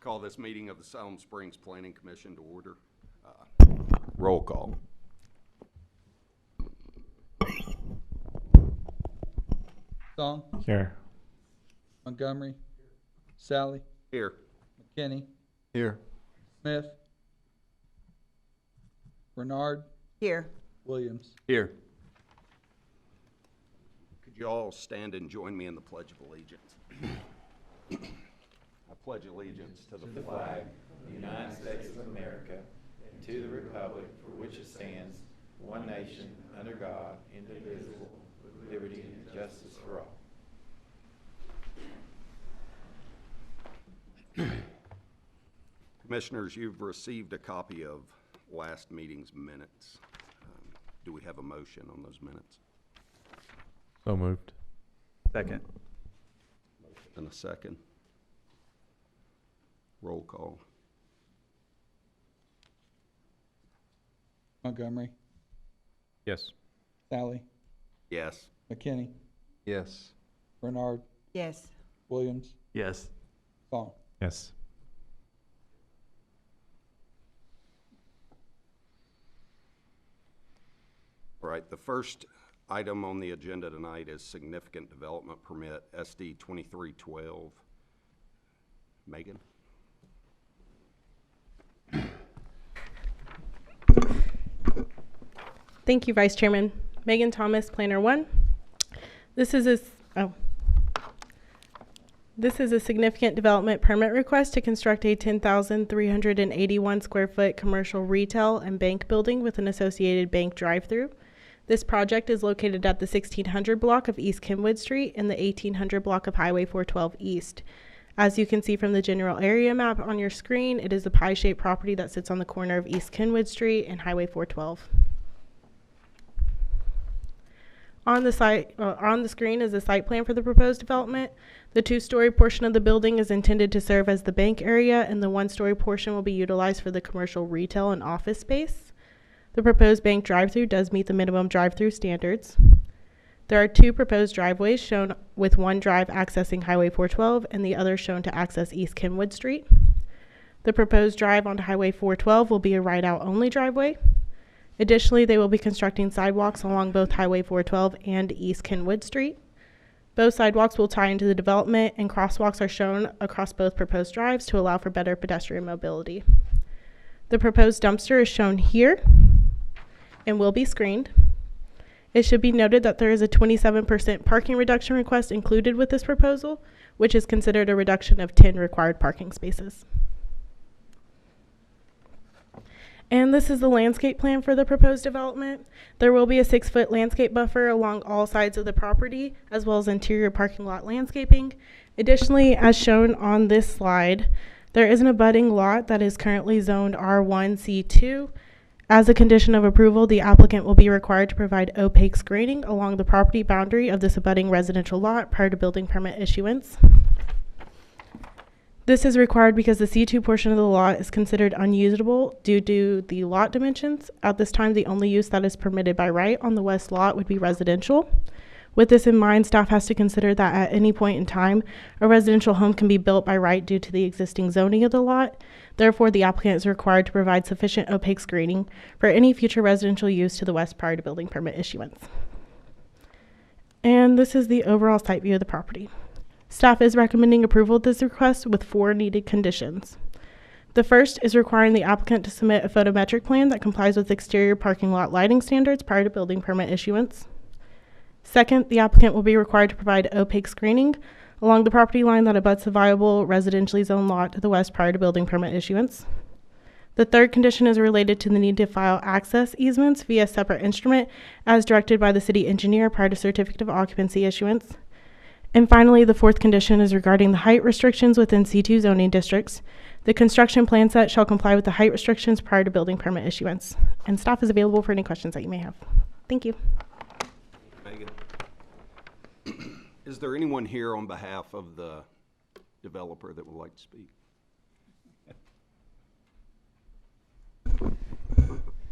Call this meeting of the Siloam Springs Planning Commission to order. Roll call. Song, Here. Montgomery, Sally, Here. McKinney, Here. Smith, Bernard, Here. Williams. Here. Could you all stand and join me in the Pledge of Allegiance? I pledge allegiance to the flag of the United States of America and to the republic for which it stands, one nation, under God, indivisible, with liberty and justice for all. Commissioners, you've received a copy of last meeting's minutes. Do we have a motion on those minutes? So moved. Second. And a second. Roll call. Montgomery, Yes. Sally, Yes. McKinney, Yes. Bernard, Yes. Williams, Yes. Song. Yes. All right, the first item on the agenda tonight is significant development permit, SD 2312. Maegan? Thank you, Vice Chairman. Maegan Thomas, Planner 1. This is a significant development permit request to construct a 10,381 square foot commercial retail and bank building with an associated bank drive-through. This project is located at the 1600 block of East Kenwood Street and the 1800 block of Highway 412 East. As you can see from the general area map on your screen, it is a pie-shaped property that sits on the corner of East Kenwood Street and Highway 412. On the screen is the site plan for the proposed development. The two-story portion of the building is intended to serve as the bank area, and the one-story portion will be utilized for the commercial retail and office space. The proposed bank drive-through does meet the minimum drive-through standards. There are two proposed driveways shown, with one drive accessing Highway 412 and the other shown to access East Kenwood Street. The proposed drive onto Highway 412 will be a ride-out only driveway. Additionally, they will be constructing sidewalks along both Highway 412 and East Kenwood Street. Both sidewalks will tie into the development, and crosswalks are shown across both proposed drives to allow for better pedestrian mobility. The proposed dumpster is shown here and will be screened. It should be noted that there is a 27% parking reduction request included with this proposal, which is considered a reduction of 10 required parking spaces. And this is the landscape plan for the proposed development. There will be a 6-foot landscape buffer along all sides of the property, as well as interior parking lot landscaping. Additionally, as shown on this slide, there is an abutting lot that is currently zoned R1C2. As a condition of approval, the applicant will be required to provide opaque screening along the property boundary of this abutting residential lot prior to building permit issuance. This is required because the C2 portion of the lot is considered unusable due to the lot dimensions. At this time, the only use that is permitted by right on the west lot would be residential. With this in mind, staff has to consider that at any point in time, a residential home can be built by right due to the existing zoning of the lot. Therefore, the applicant is required to provide sufficient opaque screening for any future residential use to the west prior to building permit issuance. And this is the overall site view of the property. Staff is recommending approval of this request with 4 needed conditions. The first is requiring the applicant to submit a photometric plan that complies with exterior parking lot lighting standards prior to building permit issuance. Second, the applicant will be required to provide opaque screening along the property line that abuts a viable residentially zoned lot to the west prior to building permit issuance. The third condition is related to the need to file access easements via separate instrument as directed by the city engineer prior to certificate of occupancy issuance. And finally, the fourth condition is regarding the height restrictions within C2 zoning districts. The construction plan set shall comply with the height restrictions prior to building permit issuance. And staff is available for any questions that you may have. Thank you. Maegan? Is there anyone here on behalf of the developer that would like to speak?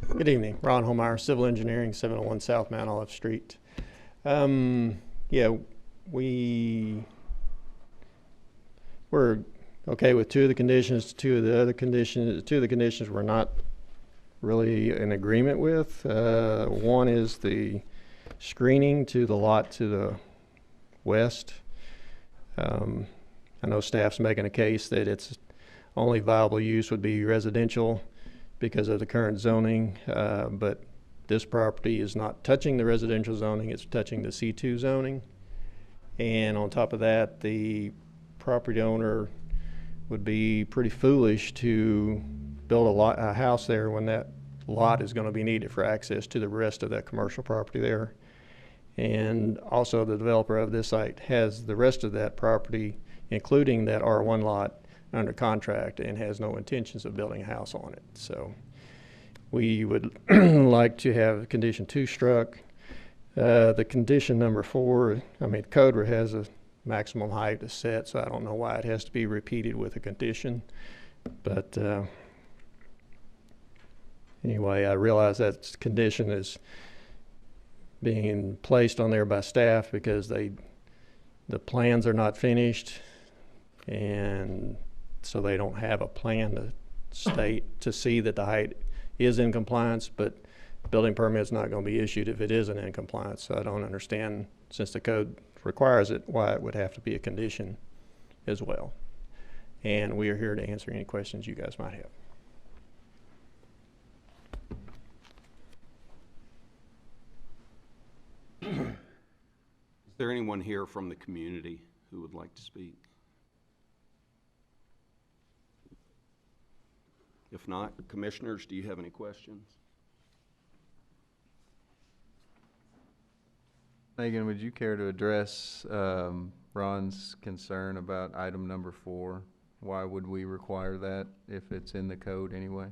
Good evening. Ron Homeyer, Civil Engineering, 701 South Mount Olive Street. We're okay with two of the conditions. Two of the conditions we're not really in agreement with. One is the screening to the lot to the west. I know staff's making a case that its only viable use would be residential because of the current zoning, but this property is not touching the residential zoning, it's touching the C2 zoning. And on top of that, the property owner would be pretty foolish to build a house there when that lot is going to be needed for access to the rest of that commercial property there. And also the developer of this site has the rest of that property, including that R1 lot, under contract and has no intentions of building a house on it. So we would like to have condition 2 struck. The condition number 4, code has a maximum height is set, so I don't know why it has to be repeated with a condition. But anyway, I realize that condition is being placed on there by staff because the plans are not finished, and so they don't have a plan to see that the height is in compliance, but building permit's not going to be issued if it isn't in compliance. So I don't understand, since the code requires it, why it would have to be a condition as well. And we are here to answer any questions you guys might have. Is there anyone here from the community who would like to speak? If not, commissioners, do you have any questions? Maegan, would you care to address Ron's concern about item number 4? Why would we require that if it's in the code anyway?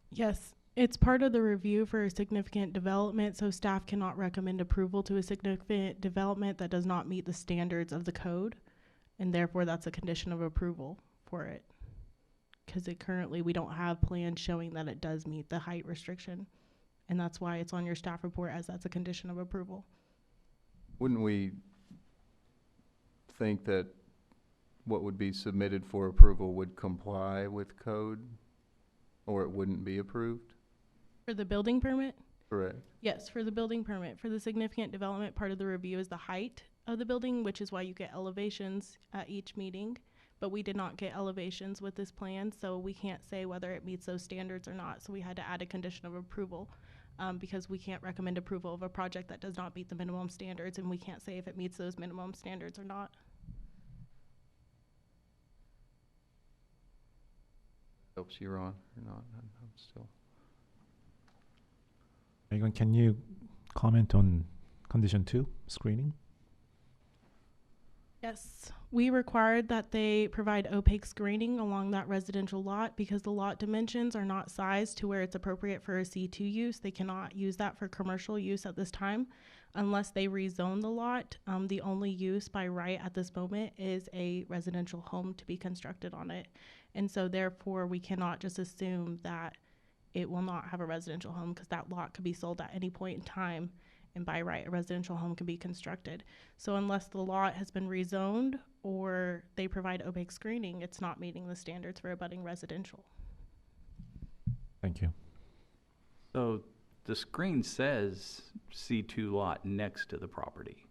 Yes, it's part of the review for a significant development, so staff cannot recommend approval to a significant development that does not meet the standards of the code, and therefore that's a condition of approval for it. Because currently we don't have plans showing that it does meet the height restriction, and that's why it's on your staff report as that's a condition of approval. Wouldn't we think that what would be submitted for approval would comply with code, or it wouldn't be approved? For the building permit? Correct. Yes, for the building permit. For the significant development, part of the review is the height of the building, which is why you get elevations at each meeting. But we did not get elevations with this plan, so we can't say whether it meets those standards or not. So we had to add a condition of approval because we can't recommend approval of a project that does not meet the minimum standards, and we can't say if it meets those minimum standards or not. Helps you, Ron, or not? I'm still. Maegan, can you comment on condition 2, screening? Yes, we required that they provide opaque screening along that residential lot because the lot dimensions are not sized to where it's appropriate for a C2 use. They cannot use that for commercial use at this time unless they rezone the lot. The only use by right at this moment is a residential home to be constructed on it. And so therefore we cannot just assume that it will not have a residential home because that lot could be sold at any point in time. And by right, a residential home can be constructed. So unless the lot has been rezoned or they provide opaque screening, it's not meeting the standards for abutting residential. Thank you. So the screen says C2 lot next to the property,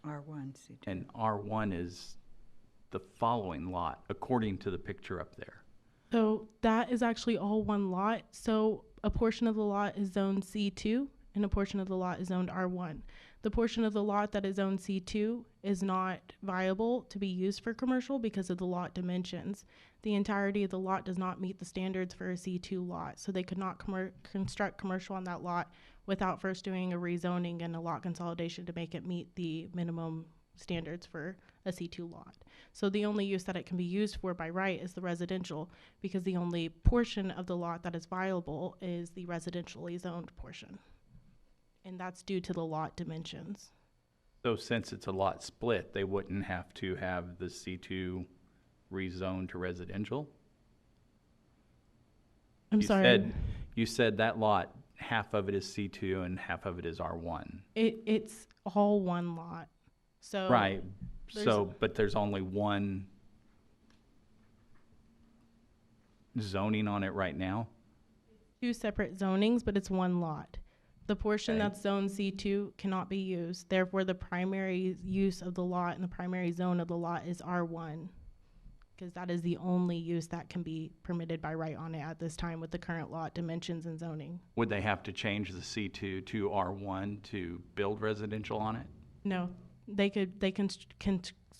R1, C2. and R1 is the following lot, according to the picture up there. So that is actually all one lot. So a portion of the lot is zoned C2 and a portion of the lot is zoned R1. The portion of the lot that is zoned C2 is not viable to be used for commercial because of the lot dimensions. The entirety of the lot does not meet the standards for a C2 lot, so they could not construct commercial on that lot without first doing a rezoning and a lot consolidation to make it meet the minimum standards for a C2 lot. So the only use that it can be used for by right is the residential because the only portion of the lot that is viable is the residentially zoned portion. And that's due to the lot dimensions. So since it's a lot split, they wouldn't have to have the C2 rezoned to residential? I'm sorry. You said that lot, half of it is C2 and half of it is R1. It's all one lot. So Right. So, but there's only one zoning on it right now? Two separate zonings, but it's one lot. The portion Okay. that's zone C2 cannot be used. Therefore, the primary use of the lot and the primary zone of the lot is R1, because that is the only use that can be permitted by right on it at this time with the current lot dimensions and zoning. Would they have to change the C2 to R1 to build residential on it? No, they can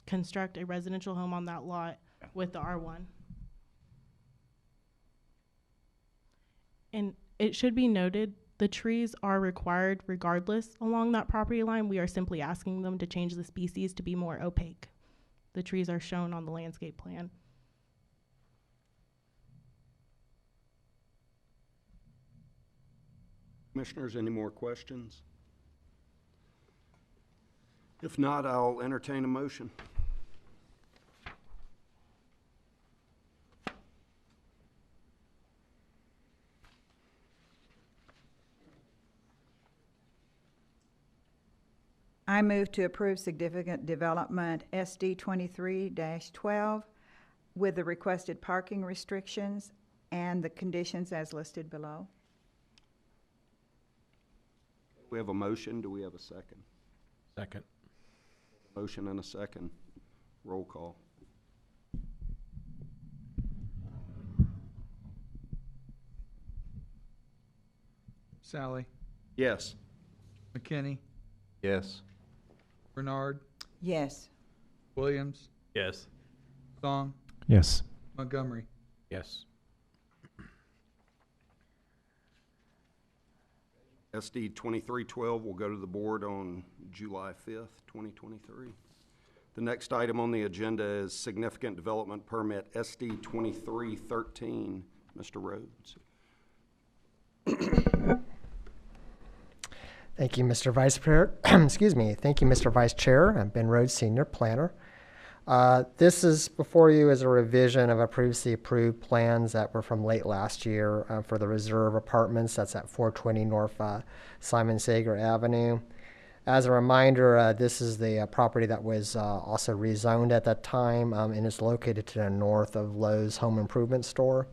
construct a residential home on that lot with the R1. And it should be noted, the trees are required regardless along that property line. We are simply asking them to change the species to be more opaque. The trees are shown on the landscape plan. Commissioners, any more questions? If not, I'll entertain a motion. I move to approve significant development SD 23-12 with the requested parking restrictions and the conditions as listed below. We have a motion. Do we have a second? Second. Motion and a second. Roll call. Sally, Yes. McKinney, Yes. Bernard, Yes. Williams, Yes. Song, Yes. Montgomery. Yes. SD 2312 will go to the board on July 5th, 2023. The next item on the agenda is significant development permit SD 2313. Mr. Rhoads. Thank you, Mr. Vice Chair. Excuse me. Thank you, Mr. Vice Chair. I'm Ben Rhoads, Senior Planner. This is before you as a revision of a previously approved plans that were from late last year for the Reserve Apartments. That's at 420 North Simon Sager Avenue. As a reminder, this is the property that was also rezoned at that time and is located to the north of Lowe's Home Improvement Store.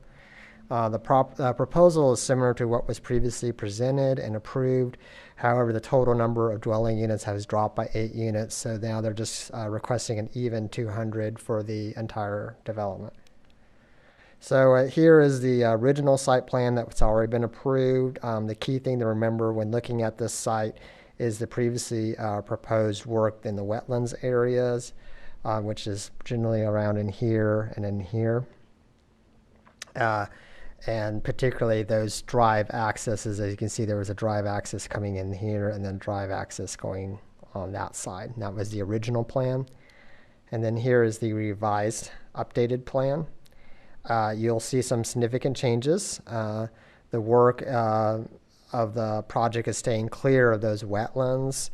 The proposal is similar to what was previously presented and approved. However, the total number of dwelling units has dropped by 8 units, so now they're just requesting an even 200 for the entire development. So here is the original site plan that's already been approved. The key thing to remember when looking at this site is the previously proposed work in the wetlands areas, which is generally around in here and in here. And particularly those drive accesses, as you can see, there was a drive access coming in here and then drive access going on that side. And that was the original plan. And then here is the revised, updated plan. You'll see some significant changes. The work of the project is staying clear of those wetlands,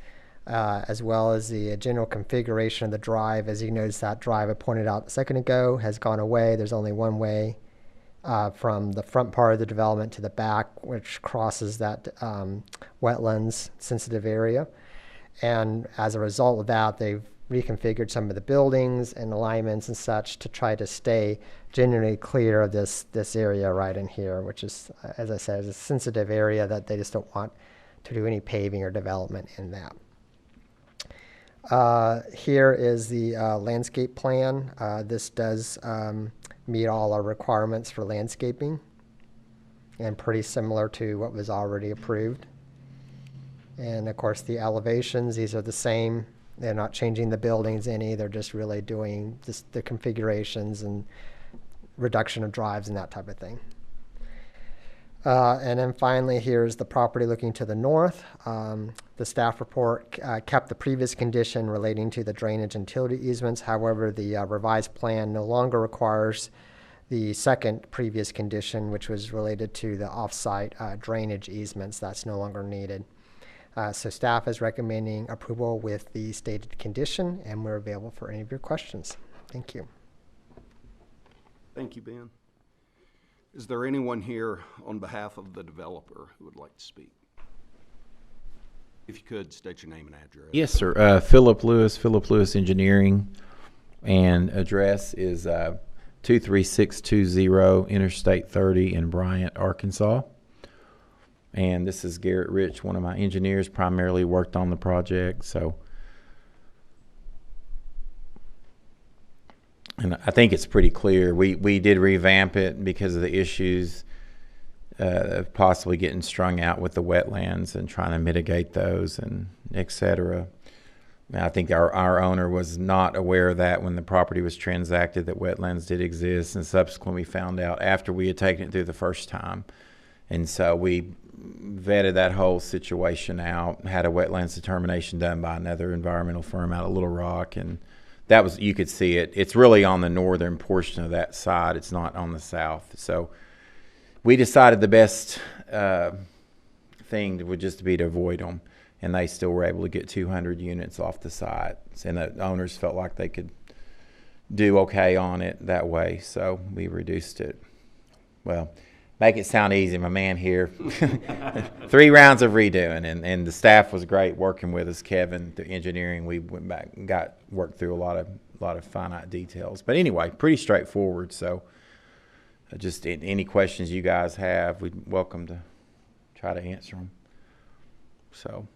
as well as the general configuration of the drive. As you notice, that drive I pointed out a second ago has gone away. There's only one way from the front part of the development to the back, which crosses that wetlands sensitive area. And as a result of that, they've reconfigured some of the buildings and alignments and such to try to stay generally clear of this area right in here, which is, as I said, is a sensitive area that they just don't want to do any paving or development in that. Here is the landscape plan. This does meet all our requirements for landscaping and pretty similar to what was already approved. And of course the elevations, these are the same. They're not changing the buildings any, they're just really doing the configurations and reduction of drives and that type of thing. And then finally, here's the property looking to the north. The staff report kept the previous condition relating to the drainage and utility easements. However, the revised plan no longer requires the second previous condition, which was related to the off-site drainage easements. That's no longer needed. So staff is recommending approval with the stated condition, and we're available for any of your questions. Thank you. Thank you, Ben. Is there anyone here on behalf of the developer who would like to speak? If you could, state your name and address. Yes, sir. Philip Lewis Engineering, and address is 23620 Interstate 30 in Bryant, Arkansas. And this is Garrett Rich, one of my engineers, primarily worked on the project. So, and I think it's pretty clear. We did revamp it because of the issues of possibly getting strung out with the wetlands and trying to mitigate those and et cetera. And I think our owner was not aware of that when the property was transacted, that wetlands did exist, and subsequently found out after we had taken it through the first time. And so we vetted that whole situation out, had a wetlands determination done by another environmental firm out of Little Rock, and that was, you could see it. It's really on the northern portion of that side. It's not on the south. So we decided the best thing would just be to avoid them, and they still were able to get 200 units off the site, and the owners felt like they could do okay on it that way. So we reduced it. Well, make it sound easy, my man here. 3 rounds of redoing, and the staff was great working with us. Kevin, the engineering, we went back and worked through a lot of finite details. But anyway, pretty straightforward. So just any questions you guys have, we'd welcome to try to answer them. So.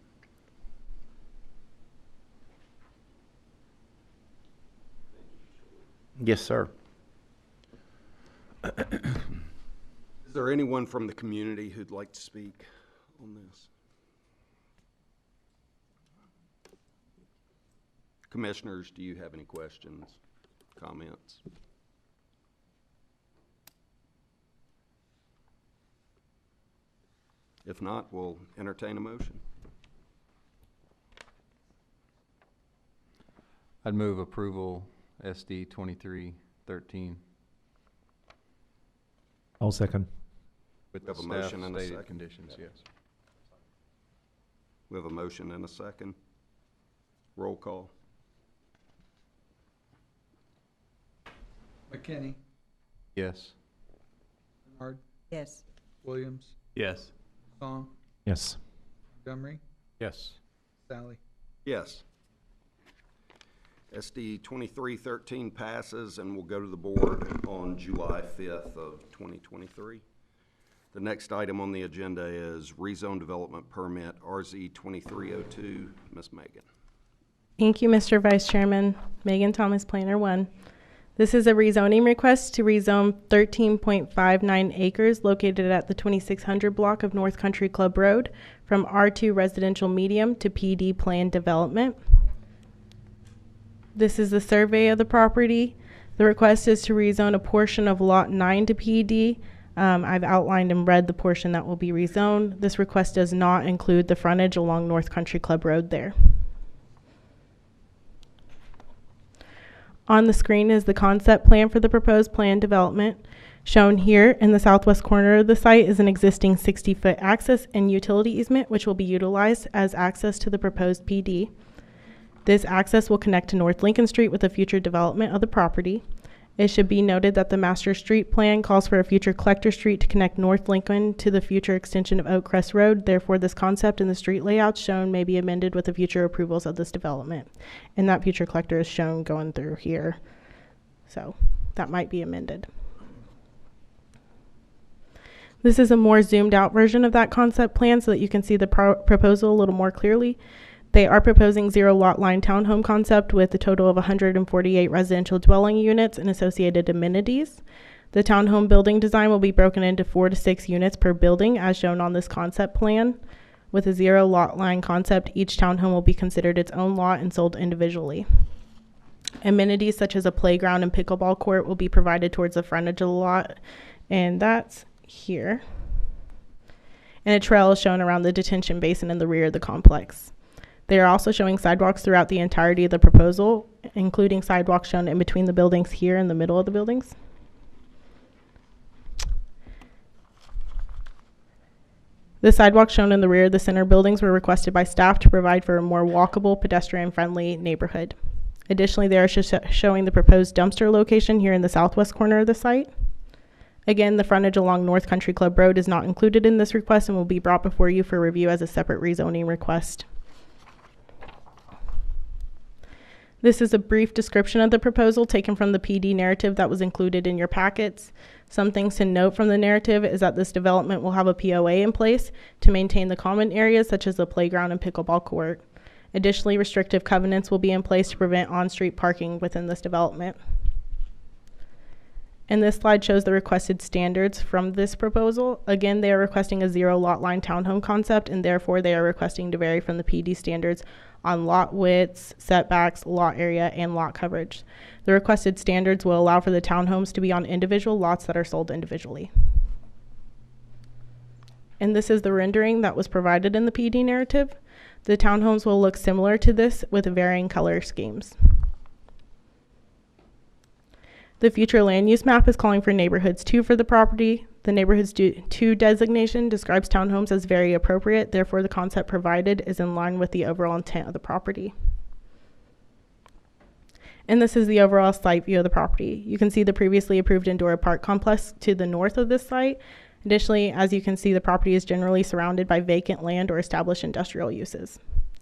Yes, sir. Is there anyone from the community who'd like to speak on this? Commissioners, do you have any questions, comments? If not, we'll entertain a motion. I'd move approval SD 2313. I'll second. With We have the a motion staff and a stated second. conditions, yes. We have a motion and a second. Roll call. McKinney, Yes. Bernard, Yes. Williams, Yes. Song, Yes. Montgomery, Yes. Sally. Yes. SD 2313 passes and will go to the board on July 5th of 2023. The next item on the agenda is rezone development permit RZ 2302. Ms. Maegan. Thank you, Mr. Vice Chairman. Maegan Thomas, Planner 1. This is a rezoning request to rezone 13.59 acres located at the 2600 block of North Country Club Road from R2 residential medium to PD planned development. This is the survey of the property. The request is to rezone a portion of Lot 9 to PD. I've outlined in red the portion that will be rezoned. This request does not include the frontage along North Country Club Road there. On the screen is the concept plan for the proposed planned development. Shown here in the southwest corner of the site is an existing 60-foot access and utility easement, which will be utilized as access to the proposed PD. This access will connect to North Lincoln Street with the future development of the property. It should be noted that the master street plan calls for a future collector street to connect North Lincoln to the future extension of Oak Crest Road. Therefore, this concept and the street layouts shown may be amended with the future approvals of this development. And that future collector is shown going through here. So that might be amended. This is a more zoomed out version of that concept plan so that you can see the proposal a little more clearly. They are proposing 0 lot line townhome concept with a total of 148 residential dwelling units and associated amenities. The townhome building design will be broken into 4 to 6 units per building as shown on this concept plan. With a 0 lot line concept, each townhome will be considered its own lot and sold individually. Amenities such as a playground and pickleball court will be provided towards the frontage of the lot, and that's here. And a trail is shown around the detention basin in the rear of the complex. They are also showing sidewalks throughout the entirety of the proposal, including sidewalks shown in between the buildings here in the middle of the buildings. The sidewalks shown in the rear of the center buildings were requested by staff to provide for a more walkable, pedestrian-friendly neighborhood. Additionally, they are showing the proposed dumpster location here in the southwest corner of the site. Again, the frontage along North Country Club Road is not included in this request and will be brought before you for review as a separate rezoning request. This is a brief description of the proposal taken from the PD narrative that was included in your packets. Some things to note from the narrative is that this development will have a POA in place to maintain the common areas such as the playground and pickleball court. Additionally, restrictive covenants will be in place to prevent on-street parking within this development. And this slide shows the requested standards from this proposal. Again, they are requesting a zero lot line townhome concept, and therefore they are requesting to vary from the PD standards on lot widths, setbacks, lot area, and lot coverage. The requested standards will allow for the townhomes to be on individual lots that are sold individually. And this is the rendering that was provided in the PD narrative. The townhomes will look similar to this with varying color schemes. The future land use map is calling for neighborhoods 2 for the property. The neighborhoods 2 designation describes townhomes as very appropriate. Therefore, the concept provided is in line with the overall intent of the property. And this is the overall site view of the property. You can see the previously approved indoor park complex to the north of this site. Additionally, as you can see, the property is generally surrounded by vacant land or established industrial uses.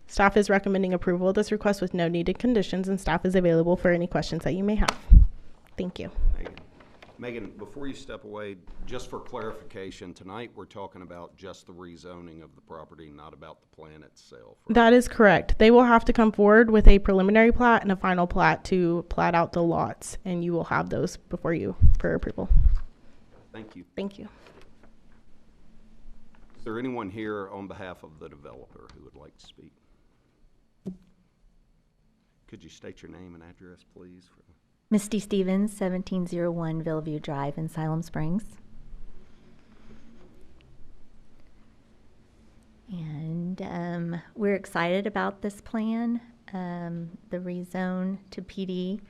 Staff is recommending approval of this request with no needed conditions, and staff is available for any questions that you may have. Thank you. Maegan, before you step away, just for clarification, tonight we're talking about just the rezoning of the property, not about the plan itself. Right? That is correct. They will have to come forward with a preliminary plat and a final plat to plat out the lots, and you will have those before you for approval. Thank you. Thank you. Is there anyone here on behalf of the developer who would like to speak? Could you state your name and address, please? Misty Stevens, 1701 Villeview Drive in Siloam Springs. And we're excited about this plan, the rezone to PD.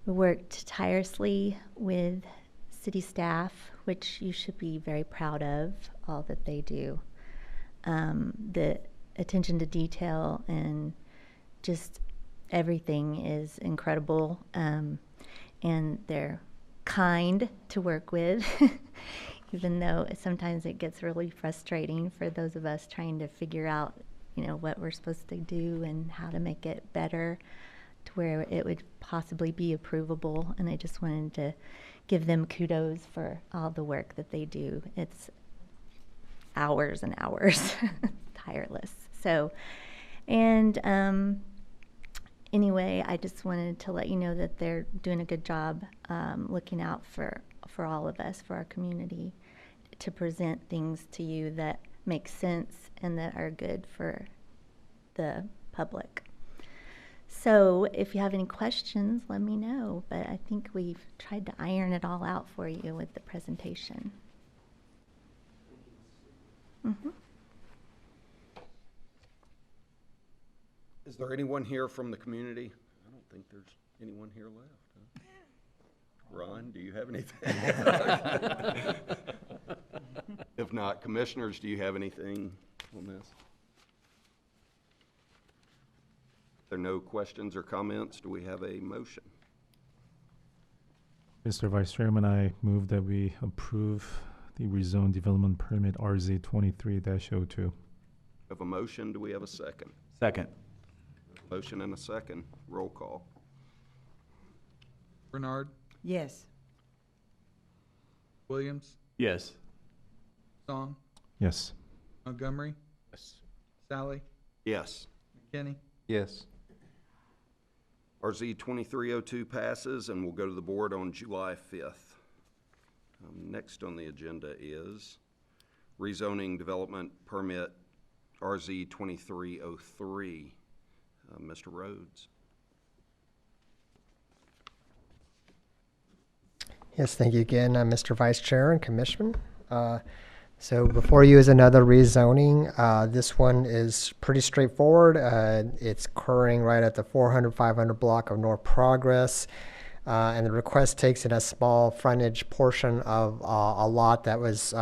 We worked tirelessly with city staff, which you should be very proud of, all that they do. The attention to detail and just everything is incredible, and they're kind to work with, even though sometimes it gets really frustrating for those of us trying to figure out, you know, what we're supposed to do and how to make it better to where it would possibly be approvable. And I just wanted to give them kudos for all the work that they do. It's hours and hours, tireless. So, and anyway, I just wanted to let you know that they're doing a good job looking out for all of us, for our community, to present things to you that make sense and that are good for the public. So if you have any questions, let me know. But I think we've tried to iron it all out for you with the presentation. Mm-hmm. Is there anyone here from the community? I don't think there's anyone here left. Huh? Ron, do you have anything? If not, commissioners, do you have anything on this? If there are no questions or comments, do we have a motion? Mr. Vice Chairman, I move that we approve the rezone development permit RZ 23-02. Have a motion, do we have a second? Second. Motion and a second. Roll call. Bernard, Yes. Williams, Yes. Song, Yes. Montgomery, Yes. Sally, Yes. McKinney. Yes. RZ 2302 passes and will go to the board on July 5th. Next on the agenda is rezoning development permit RZ 2303. Mr. Rhoads. Yes, thank you again, Mr. Vice Chair and Commissioner. So before you is another rezoning. This one is pretty straightforward. It's occurring right at the 400-500 block of North Progress. And the request takes in a small frontage portion of a lot that was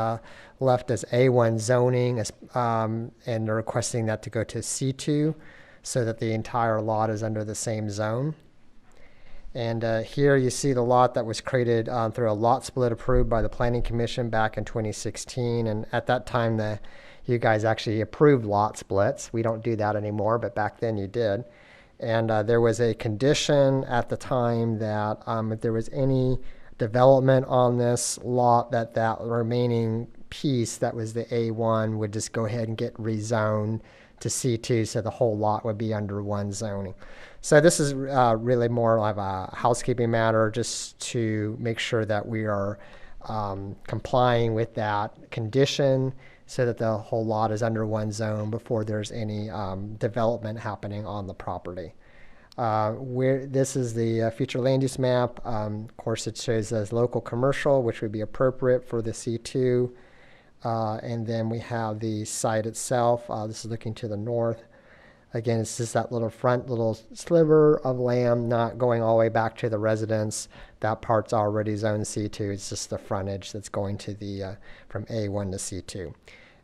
left as A1 zoning, and they're requesting that to go to C2 so that the entire lot is under the same zone. And here you see the lot that was created through a lot split approved by the Planning Commission back in 2016. And at that time, you guys actually approved lot splits. We don't do that anymore, but back then you did. And there was a condition at the time that if there was any development on this lot, that remaining piece that was the A1 would just go ahead and get rezoned to C2, so the whole lot would be under one zoning. So this is really more of a housekeeping matter, just to make sure that we are complying with that condition, so that the whole lot is under one zone before there's any development happening on the property. This is the future land use map. Of course, it shows as local commercial, which would be appropriate for the C2. And then we have the site itself. This is looking to the north. Again, it's just that little sliver of land, not going all the way back to the residence. That part's already zone C2. It's just the frontage that's going to the from A1 to C2.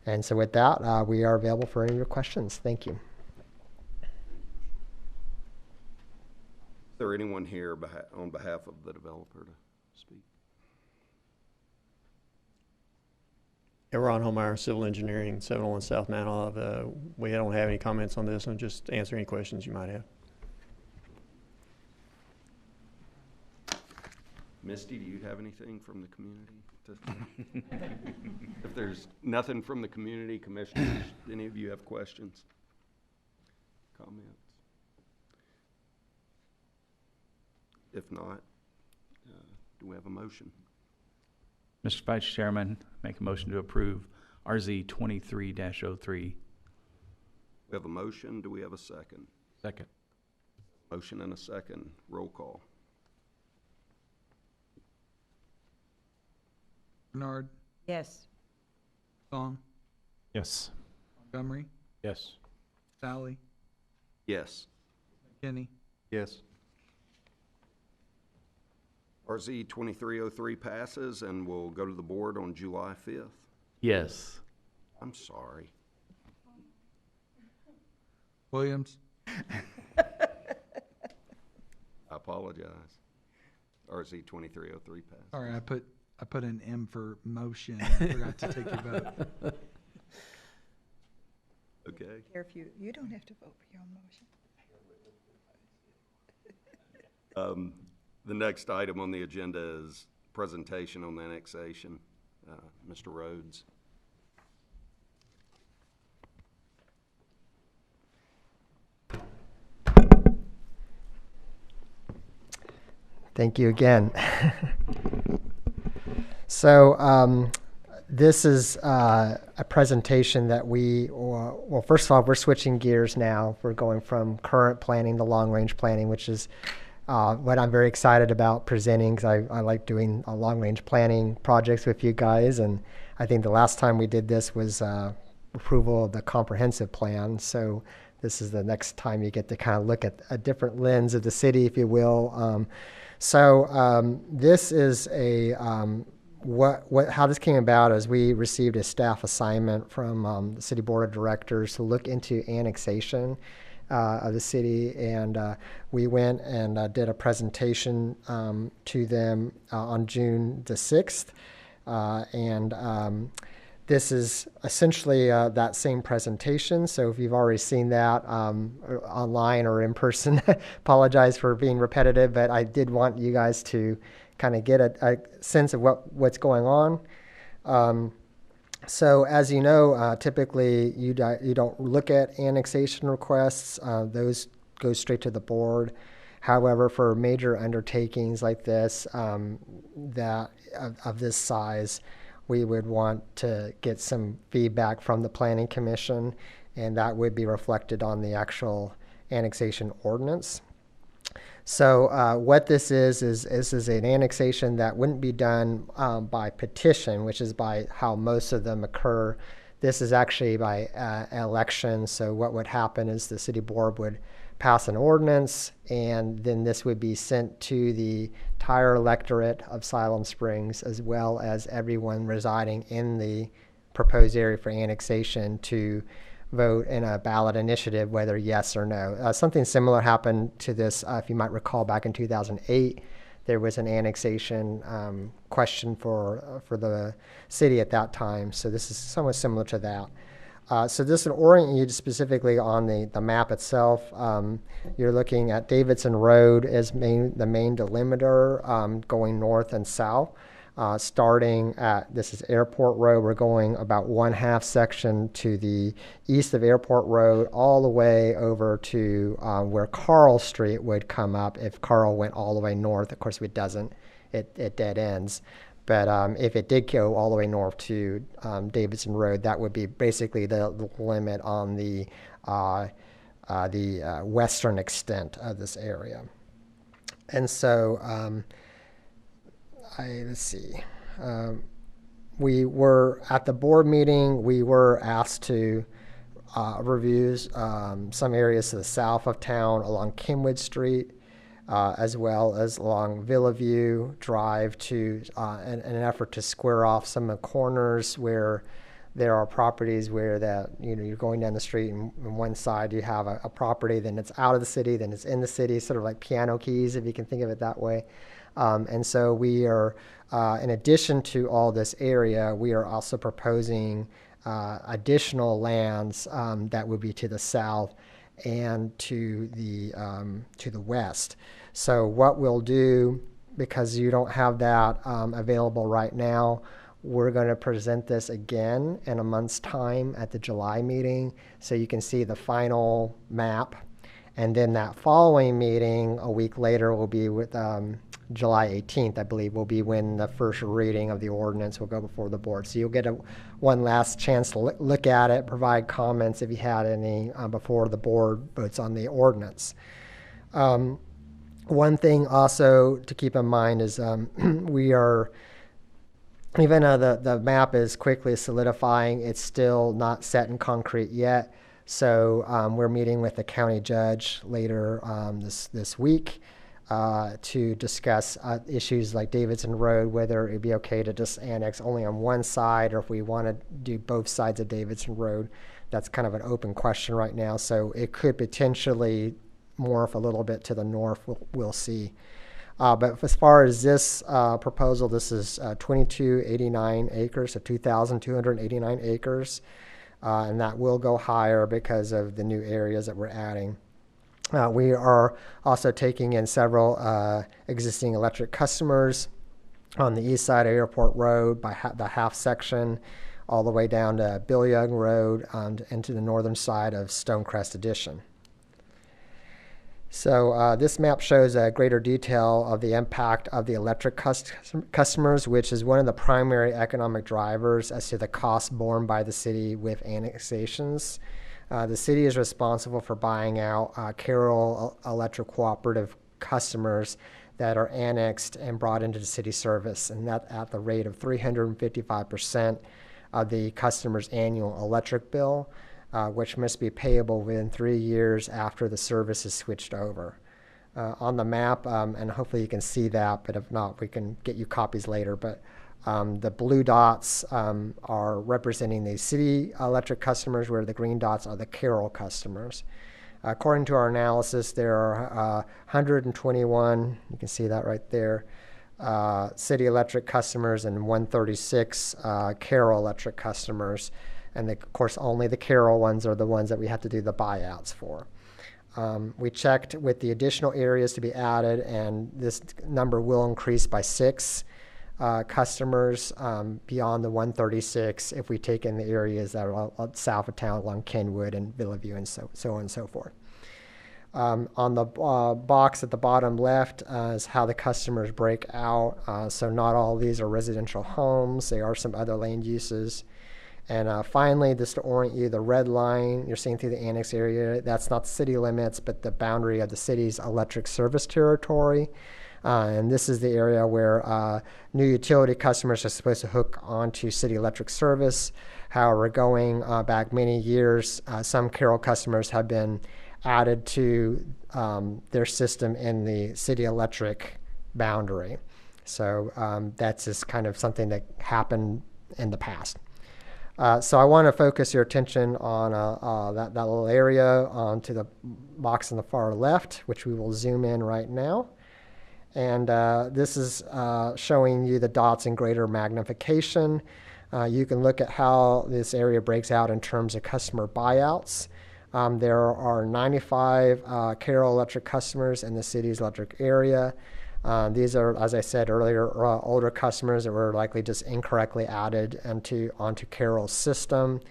And so with that, we are available for any of your questions. Thank you. Is there anyone here on behalf of the developer to speak? Yeah, Ron Homeyer, Civil Engineering, 701 South Mount Olive. We don't have any comments on this, and just answer any questions you might have. Misty, do you have anything from the community? If there's nothing from the community, commissioners, any of you have questions, comments? If not, do we have a motion? Mr. Vice Chairman, make a motion to approve RZ 23-03. We have a motion. Do we have a second? Second. Motion and a second. Roll call. Bernard, Yes. Song, Yes. Montgomery, Yes. Sally, Yes. Kenny, Yes. RZ 2303 passes and will go to the board on July 5th. Yes. I'm sorry. Williams, I apologize. RZ 2303 passes. sorry, I put an M for motion. I forgot to take your vote. Okay. Care if you don't have to vote for your own motion. The next item on the agenda is presentation on the annexation. Mr. Rhoads. Thank you again. So this is a presentation that well, first of all, we're switching gears now. We're going from current planning to long-range planning, which is what I'm very excited about presenting, because I like doing long-range planning projects with you guys. And I think the last time we did this was approval of the comprehensive plan. So this is the next time you get to kind of look at a different lens of the city, if you will. This is how this came about is we received a staff assignment from the City Board of Directors to look into annexation of the city, and we went and did a presentation to them on June the 6th, and this is essentially that same presentation. So if you've already seen that online or in person, apologize for being repetitive, but I did want you guys to kind of get a sense of what's going on. So as you know, typically you don't look at annexation requests. Those go straight to the board. However, for major undertakings like this, that of this size, we would want to get some feedback from the Planning Commission, and that would be reflected on the actual annexation ordinance. So what this is an annexation that wouldn't be done by petition, which is by how most of them occur. This is actually by election. So what would happen is the city board would pass an ordinance, and then this would be sent to the entire electorate of Siloam Springs, as well as everyone residing in the proposed area for annexation, to vote in a ballot initiative whether yes or no. Something similar happened to this, if you might recall, back in 2008. There was an annexation question for the city at that time. So this is somewhat similar to that. So this will orient you specifically on the map itself. You're looking at Davidson Road as the main delimiter going north and south. Starting at, this is Airport Road, we're going about 1/2 section to the east of Airport Road, all the way over to where Carl Street would come up if Carl went all the way north. Of course, if it doesn't, it dead ends. But if it did go all the way north to Davidson Road, that would be basically the limit on the western extent of this area. And so, let's see. We were at the board meeting. We were asked to review some areas to the south of town along Kenwood Street, as well as along Villaview Drive, to in an effort to square off some of the corners where there are properties where you're going down the street and on one side you have a property, then it's out of the city, then it's in the city, sort of like piano keys, if you can think of it that way. And so we are, in addition to all this area, we are also proposing additional lands that would be to the south and to the west. So what we'll do, because you don't have that available right now, we're going to present this again in a month's time at the July meeting, so you can see the final map. And then that following meeting, a week later, will be with July 18th, I believe, will be when the first reading of the ordinance will go before the board. So you'll get one last chance to look at it, provide comments if you had any before the board votes on the ordinance. One thing also to keep in mind is we are, even though the map is quickly solidifying, it's still not set in concrete yet. So we're meeting with the county judge later this week to discuss issues like Davidson Road, whether it'd be okay to just annex only on one side, or if we want to do both sides of Davidson Road. That's kind of an open question right now. So it could potentially morph a little bit to the north. We'll see. But as far as this proposal, this is 2289 acres, so 2,289 acres. And that will go higher because of the new areas that we're adding. We are also taking in several existing electric customers on the east side of Airport Road by the half section, all the way down to Bill Young Road and to the northern side of Stonecrest Addition. So this map shows a greater detail of the impact of the electric customers, which is one of the primary economic drivers as to the cost borne by the city with annexations. The city is responsible for buying out Carroll Electric Cooperative customers that are annexed and brought into the city service, and that at the rate of 355% of the customer's annual electric bill, which must be payable within 3 years after the service is switched over. On the map, and hopefully you can see that, but if not, we can get you copies later, but the blue dots are representing the city electric customers, where the green dots are the Carroll customers. According to our analysis, there are 121, you can see that right there, city electric customers and 136 Carroll electric customers. And of course, only the Carroll ones are the ones that we have to do the buyouts for. We checked with the additional areas to be added, and this number will increase by 6 customers beyond the 136 if we take in the areas that are south of town along Kenwood and Villaview and so on and so forth. On the box at the bottom left is how the customers break out. So not all of these are residential homes. There are some other land uses. And finally, just to orient you, the red line you're seeing through the annex area, that's not the city limits, but the boundary of the city's electric service territory. And this is the area where new utility customers are supposed to hook onto city electric service. However, going back many years, some Carroll customers have been added to their system in the city electric boundary. So that's just kind of something that happened in the past. So I want to focus your attention on that little area onto the box on the far left, which we will zoom in right now. And this is showing you the dots in greater magnification. You can look at how this area breaks out in terms of customer buyouts. There are 95 Carroll Electric customers in the city's electric area. These are, as I said earlier, older customers that were likely just incorrectly added onto Carroll's system.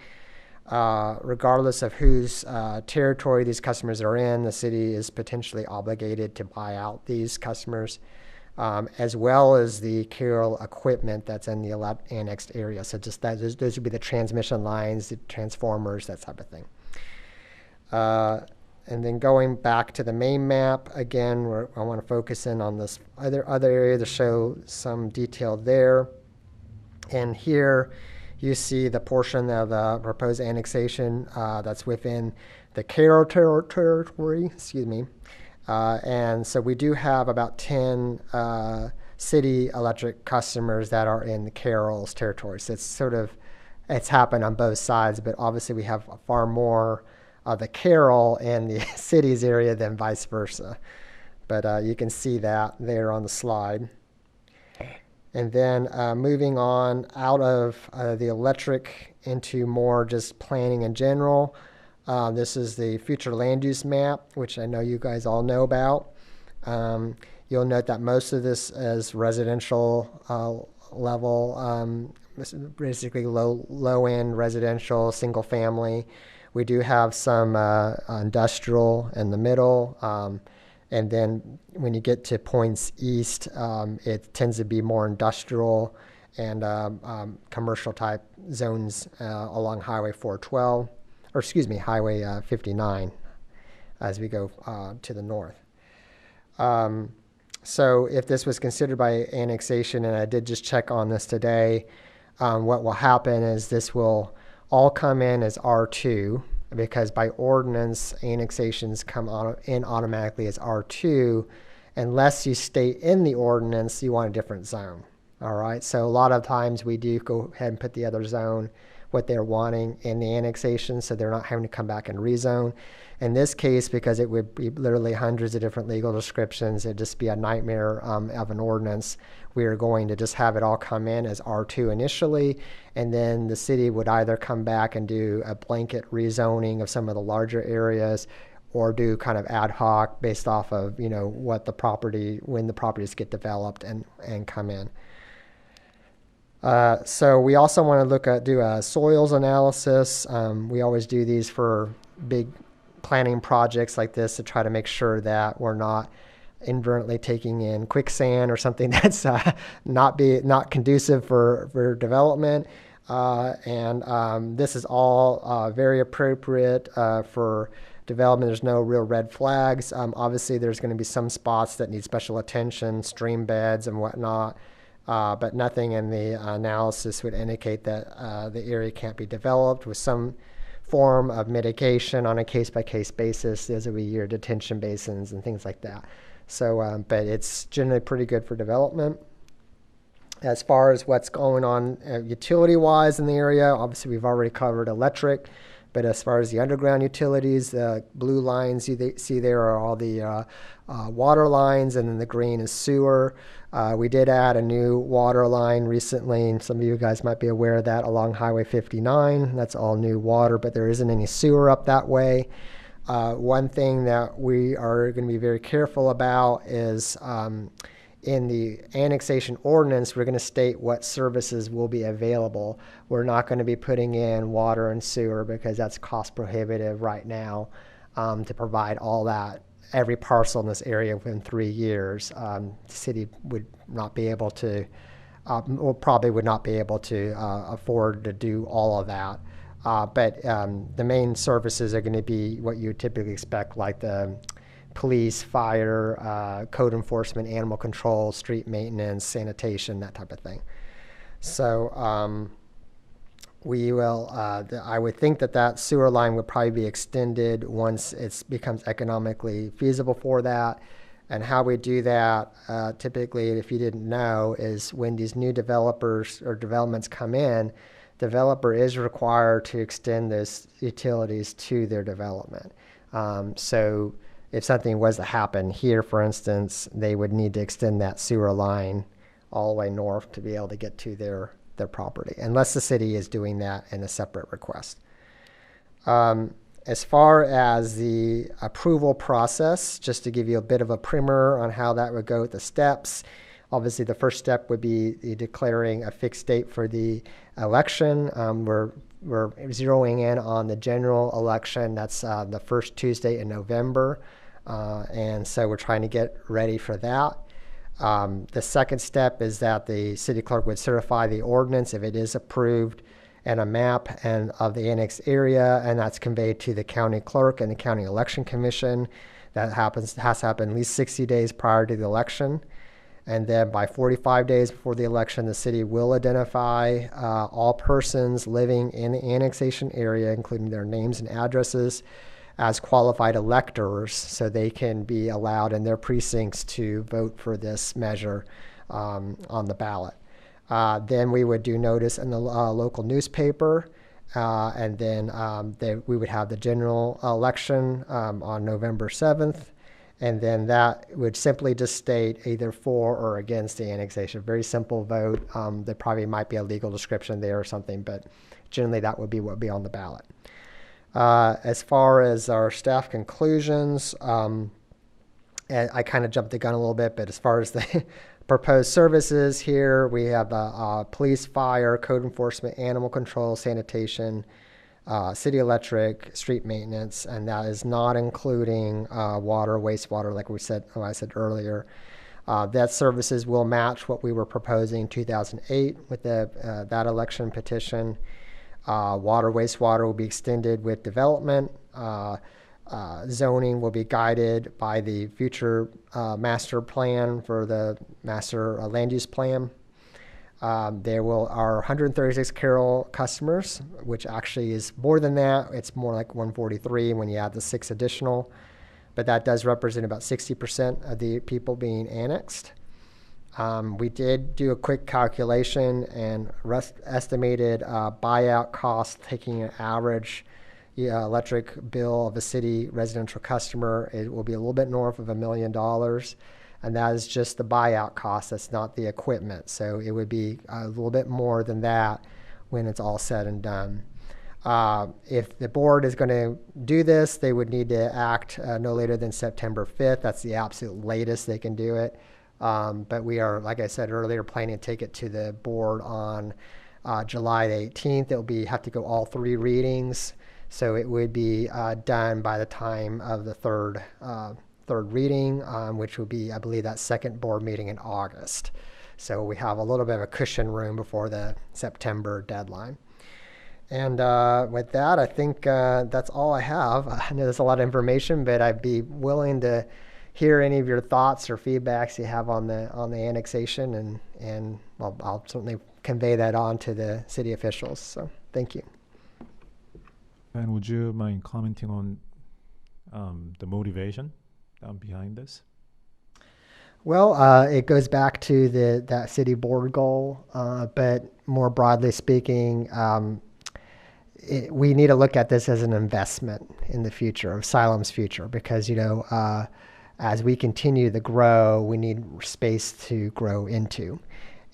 Regardless of whose territory these customers are in, the city is potentially obligated to buy out these customers, as well as the Carroll equipment that's in the annexed area. So just that, those would be the transmission lines, the transformers, that type of thing. And then going back to the main map, again, I want to focus in on this other area to show some detail there. And here you see the portion of the proposed annexation that's within the Carroll territory, excuse me. And so we do have about 10 city electric customers that are in the Carroll's territory. So it's happened on both sides, but obviously we have far more of the Carroll in the city's area than vice versa. But you can see that there on the slide. And then moving on out of the electric into more just planning in general. This is the future land use map, which I know you guys all know about. You'll note that most of this is residential level, basically low-end residential, single family. We do have some industrial in the middle. And then when you get to points east, it tends to be more industrial and commercial type zones along Highway 412, or excuse me, Highway 59 as we go to the north. So if this was considered by annexation, and I did just check on this today, what will happen is this will all come in as R2, because by ordinance, annexations come in automatically as R2, unless you state in the ordinance you want a different zone. All right, so a lot of times we do go ahead and put the other zone, what they're wanting in the annexation, so they're not having to come back and rezone. In this case, because it would be literally hundreds of different legal descriptions, it'd just be a nightmare of an ordinance. We are going to just have it all come in as R2 initially, and then the city would either come back and do a blanket rezoning of some of the larger areas, or do kind of ad hoc based off of, you know, what the property, when the properties get developed and come in. So we also want to do a soils analysis. We always do these for big planning projects like this to try to make sure that we're not inadvertently taking in quicksand or something that's not conducive for development. This is all very appropriate for development. There's no real red flags. Obviously, there's going to be some spots that need special attention, stream beds and whatnot. But nothing in the analysis would indicate that the area can't be developed with some form of mitigation on a case-by-case basis. Those will be your detention basins and things like that. So, but it's generally pretty good for development. As far as what's going on utility-wise in the area, obviously we've already covered electric. But as far as the underground utilities, the blue lines you see there are all the water lines, and then the green is sewer. We did add a new water line recently, and some of you guys might be aware of that, along Highway 59. That's all new water, but there isn't any sewer up that way. One thing that we are going to be very careful about is in the annexation ordinance, we're going to state what services will be available. We're not going to be putting in water and sewer because that's cost prohibitive right now to provide all that. Every parcel in this area within 3 years, the city would not be able to, or probably would not be able to afford to do all of that. But the main services are going to be what you would typically expect, like the police, fire, code enforcement, animal control, street maintenance, sanitation, that type of thing. So we will, I would think that sewer line would probably be extended once it becomes economically feasible for that. And how we do that, typically, if you didn't know, is when these new developers or developments come in, developer is required to extend those utilities to their development. So if something was to happen here, for instance, they would need to extend that sewer line all the way north to be able to get to their their property, unless the city is doing that in a separate request. As far as the approval process, just to give you a bit of a primer on how that would go with the steps, obviously the first step would be declaring a fixed date for the election. We're zeroing in on the general election. That's the first Tuesday in November. And so we're trying to get ready for that. The second step is that the city clerk would certify the ordinance if it is approved and a map of the annexed area, and that's conveyed to the county clerk and the county election commission. That has to happen at least 60 days prior to the election. And then by 45 days before the election, the city will identify all persons living in the annexation area, including their names and addresses, as qualified electors, so they can be allowed in their precincts to vote for this measure on the ballot. Then we would do notice in the local newspaper, and then we would have the general election on November 7th, and then that would simply just state either for or against the annexation. Very simple vote. There probably might be a legal description there or something, but generally that would be what would be on the ballot. As far as our staff conclusions, and I kind of jumped the gun a little bit, but as far as the proposed services here, we have police, fire, code enforcement, animal control, sanitation, city electric, street maintenance, and that is not including water, wastewater, like I said earlier. That services will match what we were proposing in 2008 with that election petition. Water, wastewater will be extended with development. Zoning will be guided by the future master plan for the master land use plan. There are 136 Carroll customers, which actually is more than that. It's more like 143 when you add the 6 additional, but that does represent about 60% of the people being annexed. We did do a quick calculation and estimated buyout cost, taking an average electric bill of a city residential customer. It will be a little bit north of $1 million, and that is just the buyout cost. That's not the equipment. So it would be a little bit more than that when it's all said and done. If the board is going to do this, they would need to act no later than September 5th. That's the absolute latest they can do it. But we are, like I said earlier, planning to take it to the board on July 18th. It'll have to go all 3 readings. So it would be done by the time of the third reading, which would be, I believe, that second board meeting in August. So we have a little bit of a cushion room before the September deadline. And with that, I think that's all I have. I know there's a lot of information, but I'd be willing to hear any of your thoughts or feedbacks you have on the annexation, and well, I'll certainly convey that on to the city officials. So thank you. And would you mind commenting on the motivation behind this? Well, it goes back to that city board goal, but more broadly speaking, we need to look at this as an investment in the future of Siloam's future, because as we continue to grow, we need space to grow into.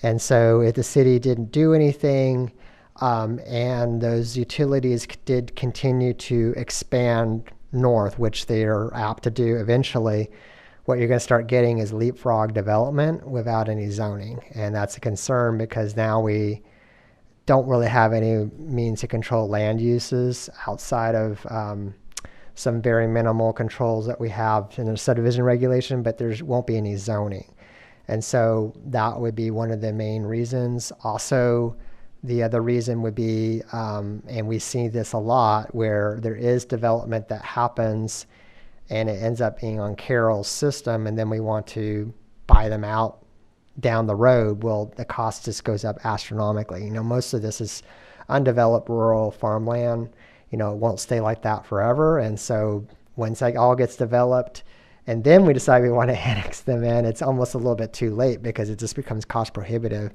And so if the city didn't do anything, and those utilities did continue to expand north, which they are apt to do eventually, what you're going to start getting is leapfrog development without any zoning. And that's a concern, because now we don't really have any means to control land uses outside of some very minimal controls that we have in the subdivision regulation, but there won't be any zoning. And so that would be one of the main reasons. Also, the other reason would be, and we see this a lot, where there is development that happens and it ends up being on Carroll's system, and then we want to buy them out down the road. Well, the cost just goes up astronomically. Most of this is undeveloped rural farmland. It won't stay like that forever. And so once that all gets developed, and then we decide we want to annex them in, it's almost a little bit too late, because it just becomes cost prohibitive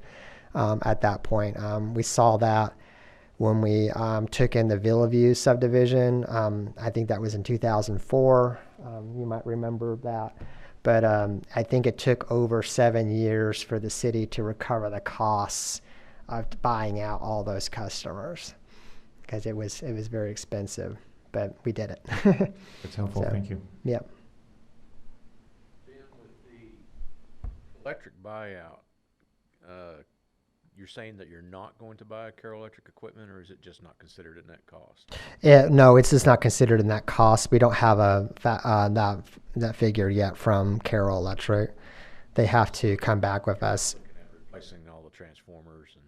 at that point. We saw that when we took in the Villaview subdivision. I think that was in 2004. You might remember that. But I think it took over 7 years for the city to recover the costs buying out all those customers because it was very expensive, but we did it. That's helpful, So, thank you. Yep. With the electric buyout, you're saying that you're not going to buy Carroll Electric equipment, or is it just not considered in that cost? No, it's just not considered in that cost. We don't have that figure yet from Carroll Electric. They have to come back with us. Replacing all the transformers and.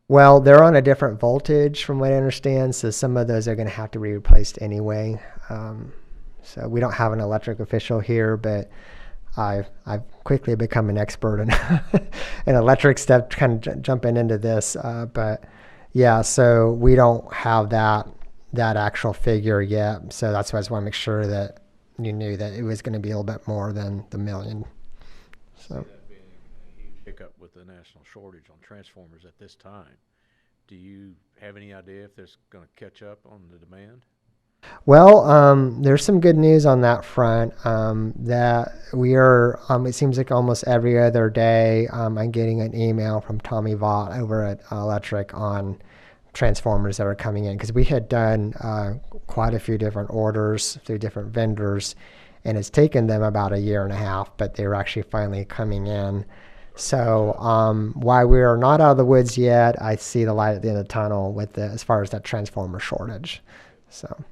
Well, they're on a different voltage from what I understand, so some of those are going to have to be replaced anyway. So we don't have an electric official here, but I've quickly become an expert in in electric stuff, kind of jumping into this. But yeah, so we don't have that actual figure yet. So that's why I just want to make sure that you knew that it was going to be a little bit more than the $1 million. So. That being a huge hiccup with the national shortage on transformers at this time, do you have any idea if there's going to catch up on the demand? Well, there's some good news on that front. That we are. It seems like almost every other day, I'm getting an email from Tommy Vaught over at Electric on transformers that are coming in, because we had done quite a few different orders through different vendors, and it's taken them about 1.5 years, but they were actually finally coming in. So while we are not out of the woods yet, I see the light at the end of the tunnel with as far as that transformer shortage. So.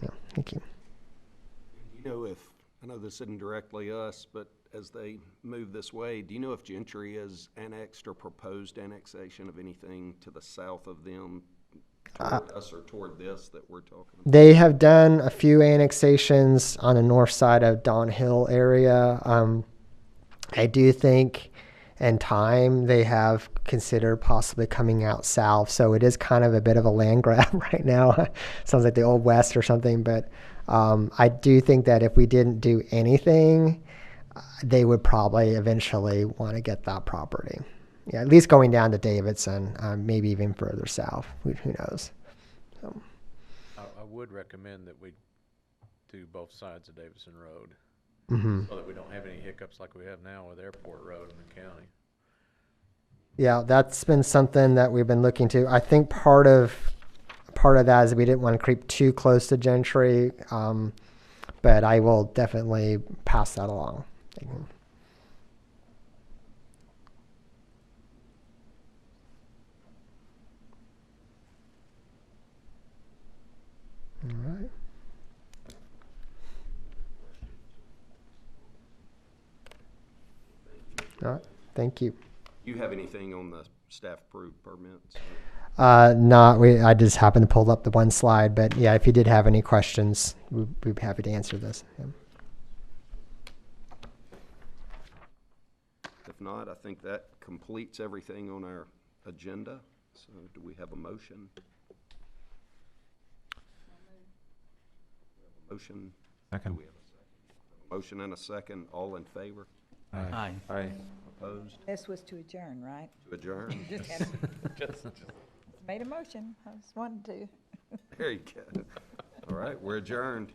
Yeah, thank you. Do you know if, I know this isn't directly us, but as they move this way, do you know if Gentry has annexed or proposed annexation of anything to the south of them, toward us or toward this that we're talking about? They have done a few annexations on the north side of Don Hill area. I do think in time they have considered possibly coming out south. So it is kind of a bit of a land grab right now. Sounds like the Old West or something. But I do think that if we didn't do anything, they would probably eventually want to get that property. Yeah, at least going down to Davidson, maybe even further south. Who knows? So. I would recommend that we do both sides of Davidson Road, so that we don't have any hiccups like we have now with Airport Road in the county. Yeah, that's been something that we've been looking to. I think part of that is we didn't want to creep too close to Gentry, but I will definitely pass that along. Thank you. All right. All right. Thank you. Do you have anything on the staff-approved permits? I just happened to pull up the one slide, but yeah, if you did have any questions, we'd be happy to answer this. Yeah. If not, I think that completes everything on our agenda. So do we have a motion? Motion. Second. Do we have a second? A motion and a second. All in favor? Aye. Aye. Opposed? This was to adjourn, right? To adjourn? Just made a motion. I just wanted to. There you go. All right, we're adjourned.